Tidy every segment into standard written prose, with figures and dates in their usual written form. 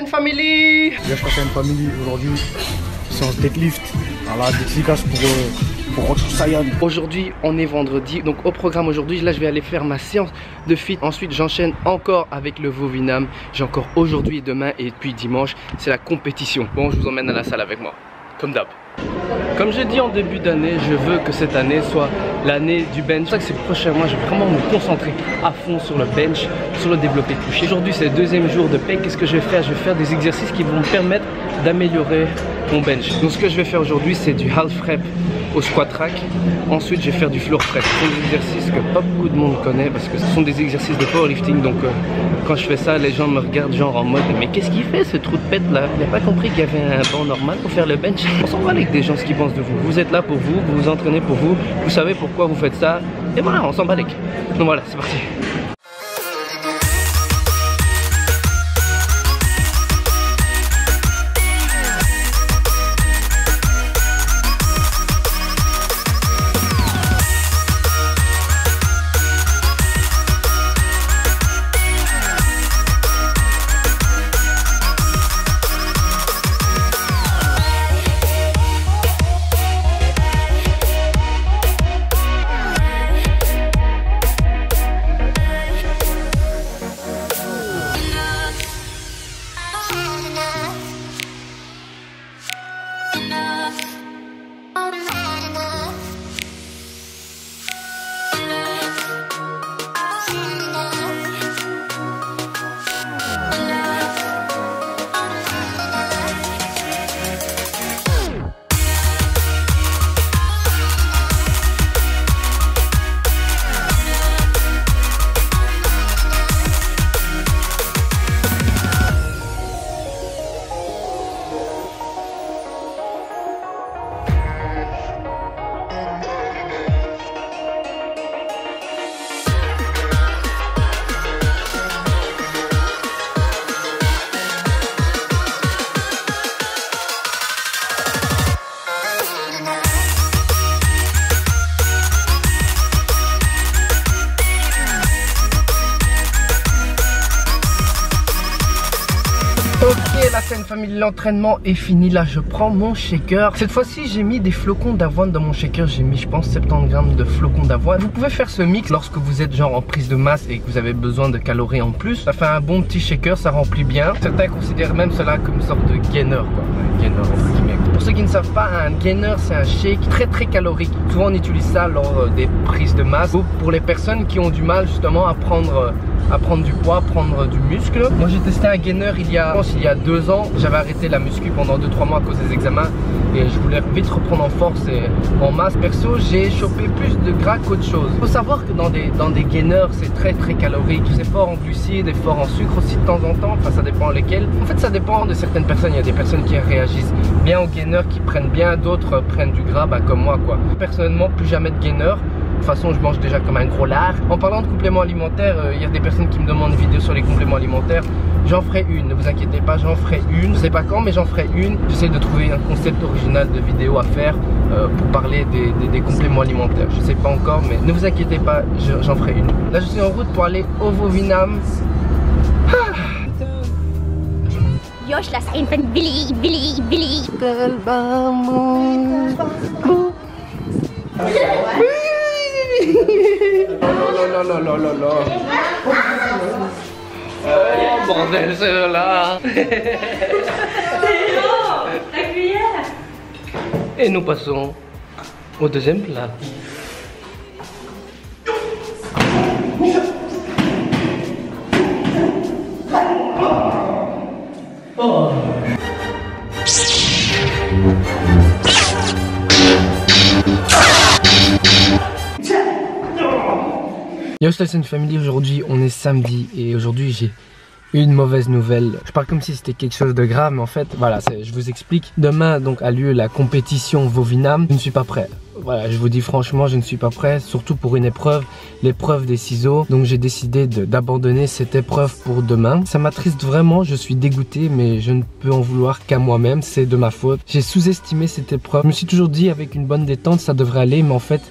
Saine Family. Wesh la Saine Family, aujourd'hui séance deadlift. Voilà, dédicace pour Roger Saiyan. Aujourd'hui on est vendredi, donc au programme aujourd'hui, là je vais aller faire ma séance de fit. Ensuite j'enchaîne encore avec le Vovinam. J'ai encore aujourd'hui et demain et puis dimanche c'est la compétition. Bon, je vous emmène à la salle avec moi, comme d'hab. Comme j'ai dit en début d'année, je veux que cette année soit l'année du bench. C'est pour ça que ces prochains mois, je vais vraiment me concentrer à fond sur le bench, sur le développé couché. Aujourd'hui, c'est le deuxième jour de paix. Qu'est-ce que je vais faire? Je vais faire des exercices qui vont me permettre d'améliorer mon bench. Donc ce que je vais faire aujourd'hui, c'est du half rep au squat rack. Ensuite, je vais faire du floor press. Ce sont des exercices que pas beaucoup de monde connaît parce que ce sont des exercices de powerlifting. Donc quand je fais ça, les gens me regardent genre en mode mais qu'est-ce qu'il fait ce trou de pète là? Il n'a pas compris qu'il y avait un banc normal pour faire le bench. On s'en va avec des gens ce qu'ils pensent de vous. Vous êtes là pour vous, vous vous entraînez pour vous, vous savez pourquoi vous faites ça. Et voilà, on s'en bat les. Donc voilà, c'est parti. Ok, la Saine Family, l'entraînement est fini. Là je prends mon shaker. Cette fois-ci j'ai mis des flocons d'avoine dans mon shaker. J'ai mis je pense 70 grammes de flocons d'avoine. Vous pouvez faire ce mix lorsque vous êtes genre en prise de masse et que vous avez besoin de calories en plus. Ça fait un bon petit shaker, ça remplit bien. Certains considèrent même cela comme une sorte de gainer quoi. Un gainer entre guillemets. Pour ceux qui ne savent pas, un gainer c'est un shake très calorique. Souvent on utilise ça lors des prises de masse ou pour les personnes qui ont du mal justement à prendre du poids, prendre du muscle. Moi j'ai testé un gainer il y a 2 ans. J'avais arrêté la muscu pendant 2-3 mois à cause des examens et je voulais vite reprendre en force et en masse. Perso j'ai chopé plus de gras qu'autre chose. Il faut savoir que dans des gainers c'est très calorique. C'est fort en glucides et fort en sucre aussi de temps en temps. Enfin ça dépend lesquels. En fait ça dépend de certaines personnes. Il y a des personnes qui réagissent bien aux gainers, qui prennent bien, d'autres prennent du gras comme moi quoi. Personnellement plus jamais de gainer. De toute façon je mange déjà comme un gros lard. En parlant de compléments alimentaires, il y a des personnes qui me demandent une vidéo sur les compléments alimentaires. J'en ferai une, ne vous inquiétez pas, j'en ferai une. Je sais pas quand mais j'en ferai une. J'essaie de trouver un concept original de vidéo à faire pour parler des compléments alimentaires. Je sais pas encore mais ne vous inquiétez pas, j'en ferai une. Là je suis en route pour aller au Vovinam. Yosh la Saine Family, Billy. Oh bordel, c'est là. Ta cuillère. Et nous passons au deuxième plat. Oh. Yo, c'est la Saine Family, aujourd'hui on est samedi et aujourd'hui j'ai une mauvaise nouvelle. Je parle comme si c'était quelque chose de grave mais en fait voilà, je vous explique. Demain donc a lieu la compétition Vovinam. Je ne suis pas prêt. Voilà, je vous dis franchement, je ne suis pas prêt, surtout pour une épreuve, l'épreuve des ciseaux. Donc j'ai décidé d'abandonner cette épreuve pour demain. Ça m'attriste vraiment, je suis dégoûté, mais je ne peux en vouloir qu'à moi-même, c'est de ma faute. J'ai sous-estimé cette épreuve. Je me suis toujours dit avec une bonne détente, ça devrait aller, mais en fait,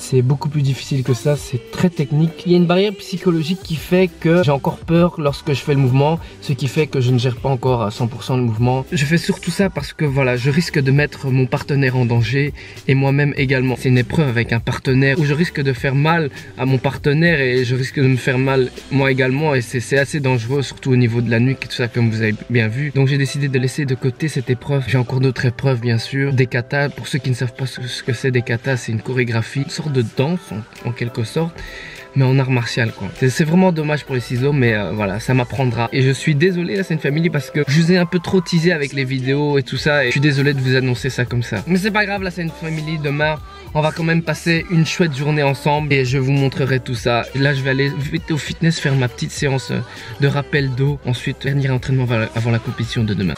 c'est beaucoup plus difficile que ça, c'est très technique. Il y a une barrière psychologique qui fait que j'ai encore peur lorsque je fais le mouvement, ce qui fait que je ne gère pas encore à 100% le mouvement. Je fais surtout ça parce que voilà, je risque de mettre mon partenaire en danger et moi-même également. C'est une épreuve avec un partenaire où je risque de faire mal à mon partenaire et je risque de me faire mal moi également, et c'est assez dangereux, surtout au niveau de la nuque et tout ça, comme vous avez bien vu. Donc j'ai décidé de laisser de côté cette épreuve. J'ai encore d'autres épreuves bien sûr. Des katas, pour ceux qui ne savent pas ce que c'est des katas, c'est une chorégraphie, une sorte de danse en quelque sorte, mais en art martial quoi. C'est vraiment dommage pour les ciseaux, mais voilà, ça m'apprendra. Et je suis désolé la Scène Family parce que je vous ai un peu trop teasé avec les vidéos et tout ça, et je suis désolé de vous annoncer ça comme ça. Mais c'est pas grave la Scène Family, demain on va quand même passer une chouette journée ensemble et je vous montrerai tout ça. Là je vais aller vite au fitness faire ma petite séance de rappel d'eau, ensuite dernier entraînement avant la compétition de demain.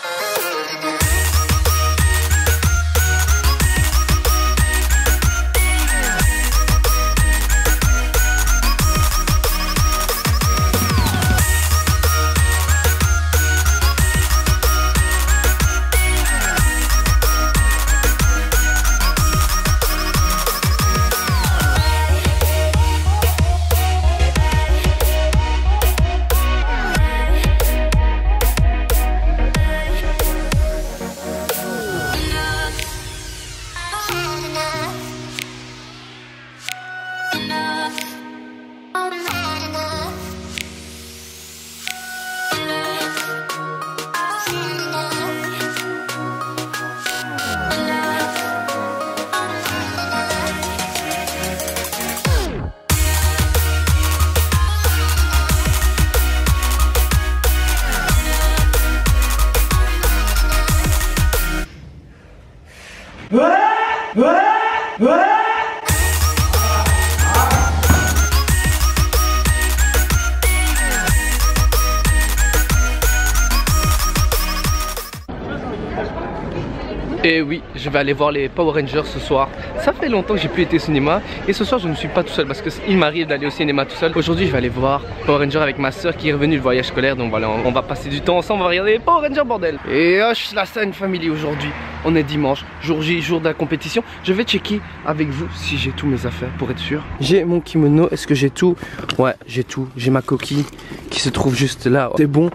Et oui, je vais aller voir les Power Rangers ce soir. Ça fait longtemps que j'ai plus été au cinéma. Et ce soir je ne suis pas tout seul parce qu'il m'arrive d'aller au cinéma tout seul. Aujourd'hui je vais aller voir Power Rangers avec ma soeur qui est revenue du voyage scolaire. Donc voilà, on va passer du temps ensemble, on va regarder les Power Rangers bordel. Et hoche la Scène Family aujourd'hui. On est dimanche, jour J, jour de la compétition. Je vais checker avec vous si j'ai tous mes affaires pour être sûr. J'ai mon kimono, est-ce que j'ai tout? Ouais, j'ai tout. J'ai ma coquille qui se trouve juste là. C'est bon,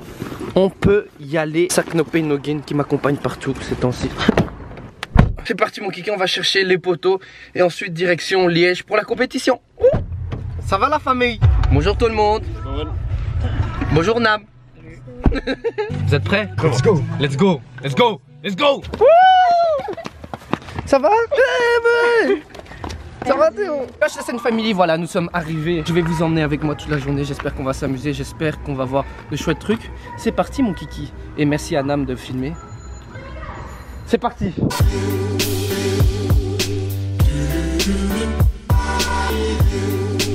on peut y aller. Sac No Pain No Gain qui m'accompagne partout ces temps-ci. C'est parti mon kiki, on va chercher les poteaux et ensuite direction Liège pour la compétition. Ouh, ça va la famille? Bonjour tout le monde. Bonjour Nam. Vous êtes prêts? Let's go. Let's go. Let's go. Let's go. Ça va? Ça va Théo? La Scène Family, voilà, nous sommes arrivés. Je vais vous emmener avec moi toute la journée. J'espère qu'on va s'amuser. J'espère qu'on va voir de chouettes trucs. C'est parti mon kiki. Et merci à Nam de filmer. C'est parti.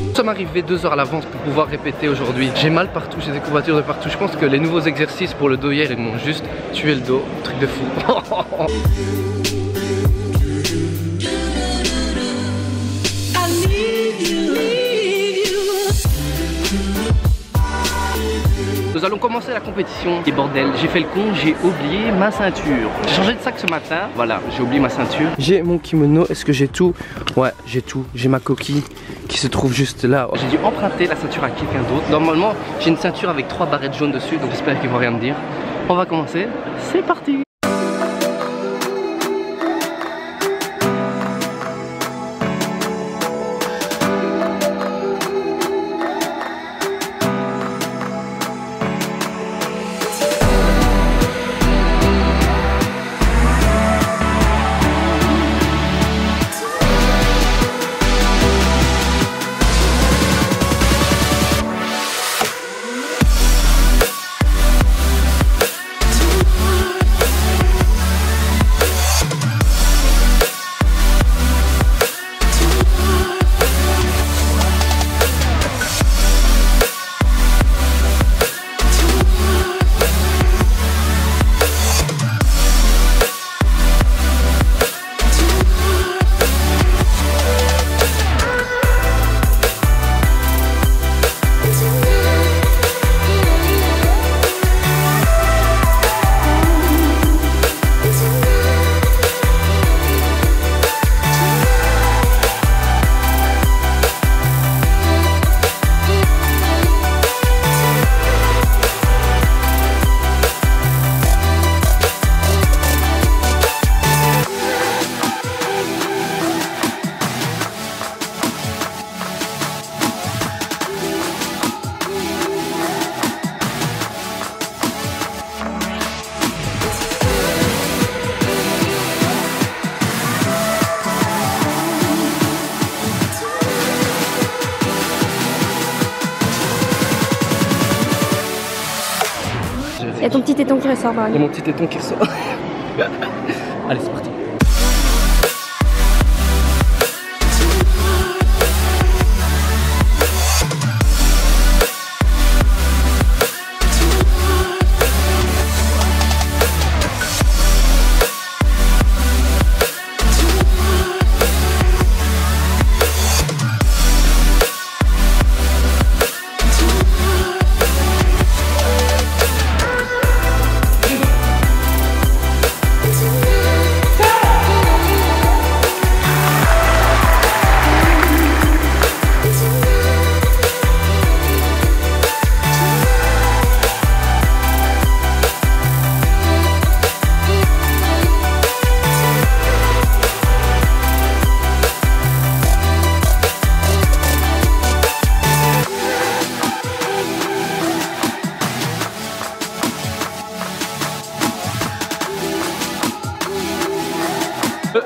Nous sommes arrivés 2 heures à l'avance pour pouvoir répéter aujourd'hui. J'ai mal partout, j'ai des courbatures de partout. Je pense que les nouveaux exercices pour le dos hier, ils m'ont juste tué le dos. Truc de fou. Nous allons commencer la compétition. Et bordel, j'ai fait le con, j'ai oublié ma ceinture. J'ai changé de sac ce matin, voilà, j'ai oublié ma ceinture. J'ai mon kimono, est-ce que j'ai tout? Ouais, j'ai tout. J'ai ma coquille qui se trouve juste là. J'ai dû emprunter la ceinture à quelqu'un d'autre. Normalement, j'ai une ceinture avec 3 barrettes jaunes dessus, donc j'espère qu'ils vont rien me dire. On va commencer, c'est parti. Il y a ton petit téton qui ressort. Il y a mon petit téton qui ressort. Allez, c'est parti.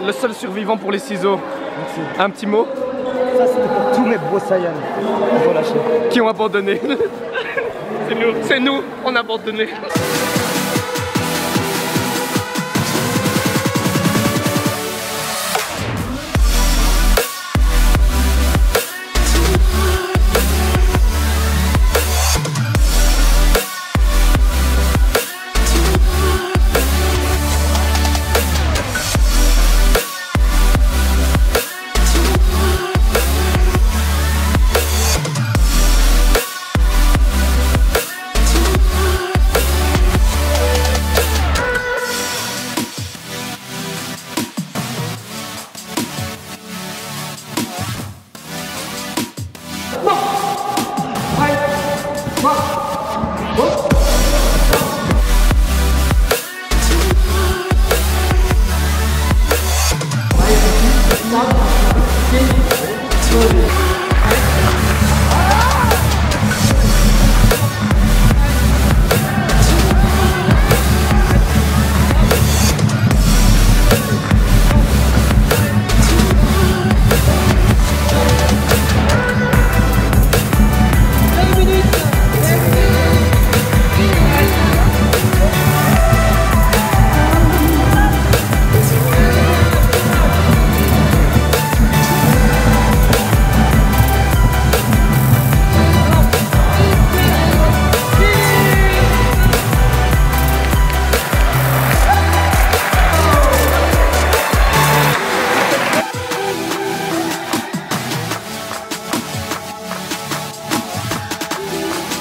Le seul survivant pour les ciseaux. Merci. Un petit mot? Ça c'était pour tous mes beaux Saiyans qui ont abandonné. C'est nous, on a abandonné.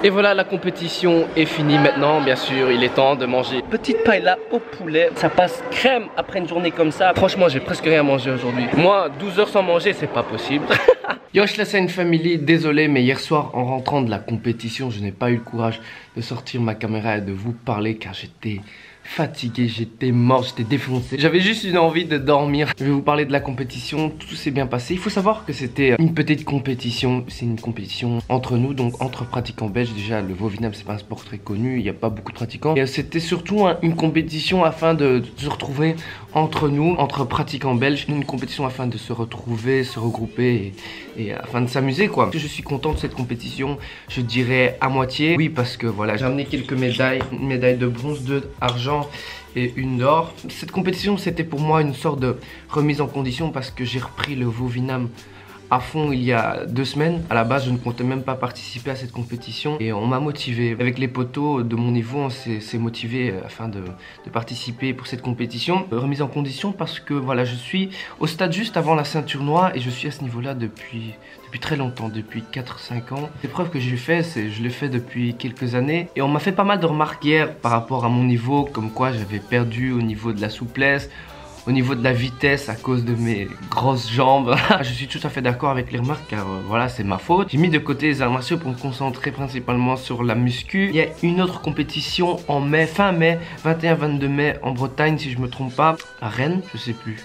Et voilà, la compétition est finie maintenant. Bien sûr, il est temps de manger petite paella au poulet. Ça passe crème après une journée comme ça. Franchement, j'ai presque rien mangé aujourd'hui. Moi, 12 heures sans manger, c'est pas possible. Yosh la Scène Family, désolé, mais hier soir, en rentrant de la compétition, je n'ai pas eu le courage de sortir ma caméra et de vous parler car j'étais fatigué, j'étais mort, j'étais défoncé. J'avais juste une envie de dormir. Je vais vous parler de la compétition, tout s'est bien passé. Il faut savoir que c'était une petite compétition. C'est une compétition entre nous, donc entre pratiquants belges. Déjà, le Vovinam, c'est pas un sport très connu, il n'y a pas beaucoup de pratiquants. Et c'était surtout une compétition afin de se retrouver entre nous, entre pratiquants belges. Une compétition afin de se retrouver, se regrouper et afin de s'amuser, quoi. Je suis content de cette compétition, je dirais à moitié. Oui, parce que voilà, j'ai amené quelques médailles. Une médaille de bronze, 2 d'argent et une d'or. Cette compétition, c'était pour moi une sorte de remise en condition parce que j'ai repris le Vovinam à fond il y a 2 semaines. À la base, je ne comptais même pas participer à cette compétition et on m'a motivé. Avec les potos de mon niveau, on s'est motivé afin de participer pour cette compétition. Remise en condition parce que voilà, je suis au stade juste avant la ceinture noire et je suis à ce niveau-là depuis très longtemps, depuis 4-5 ans. L'épreuve que j'ai fait, je l'ai fait depuis quelques années et on m'a fait pas mal de remarques hier par rapport à mon niveau, comme quoi j'avais perdu au niveau de la souplesse, au niveau de la vitesse à cause de mes grosses jambes. Je suis tout à fait d'accord avec les remarques car voilà, c'est ma faute. J'ai mis de côté les arts martiaux pour me concentrer principalement sur la muscu. Il y a une autre compétition en mai, fin mai, 21-22 mai en Bretagne si je me trompe pas, à Rennes, je sais plus.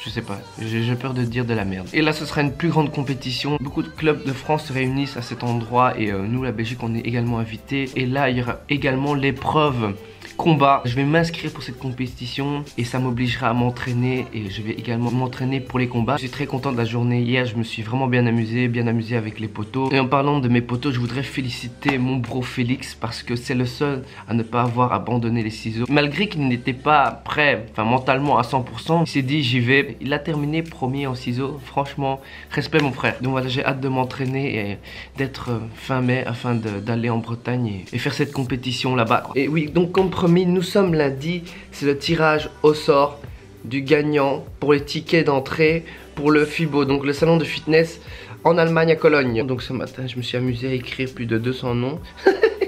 Je sais pas, j'ai peur de dire de la merde. Et là, ce sera une plus grande compétition. Beaucoup de clubs de France se réunissent à cet endroit et nous, la Belgique, on est également invités. Et là, il y aura également l'épreuve combat. Je vais m'inscrire pour cette compétition et ça m'obligera à m'entraîner et je vais également m'entraîner pour les combats. Je suis très content de la journée. Hier, je me suis vraiment bien amusé avec les potos. Et en parlant de mes potos, je voudrais féliciter mon bro Félix parce que c'est le seul à ne pas avoir abandonné les ciseaux. Malgré qu'il n'était pas prêt, enfin mentalement à 100%, il s'est dit j'y vais. Il a terminé premier en ciseaux. Franchement, respect mon frère. Donc voilà, j'ai hâte de m'entraîner et d'être fin mai afin d'aller en Bretagne et faire cette compétition là-bas. Et oui, donc comme promis, nous sommes lundi. C'est le tirage au sort du gagnant pour les tickets d'entrée pour le FIBO, donc le salon de fitness en Allemagne à Cologne. Donc ce matin, je me suis amusé à écrire plus de 200 noms.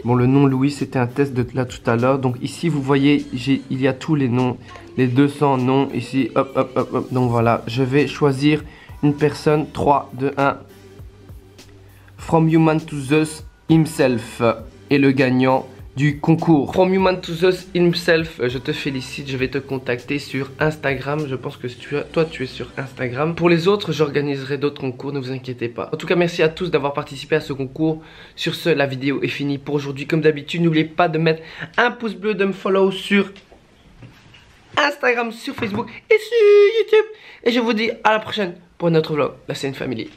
Bon, le nom Louis, c'était un test de là tout à l'heure. Donc ici, vous voyez, il y a tous les noms, les 200 noms ici. Hop, hop, hop, hop. Donc voilà, je vais choisir une personne. 3, 2, 1. From Human to Zeus himself. Et le gagnant du concours. From Human to Zeus himself, je te félicite, je vais te contacter sur Instagram. Je pense que toi tu es sur Instagram. Pour les autres, j'organiserai d'autres concours, ne vous inquiétez pas. En tout cas, merci à tous d'avoir participé à ce concours. Sur ce, la vidéo est finie pour aujourd'hui. Comme d'habitude, n'oubliez pas de mettre un pouce bleu, de me follow sur Instagram, sur Facebook et sur YouTube. Et je vous dis à la prochaine pour un autre vlog. La Scène Family.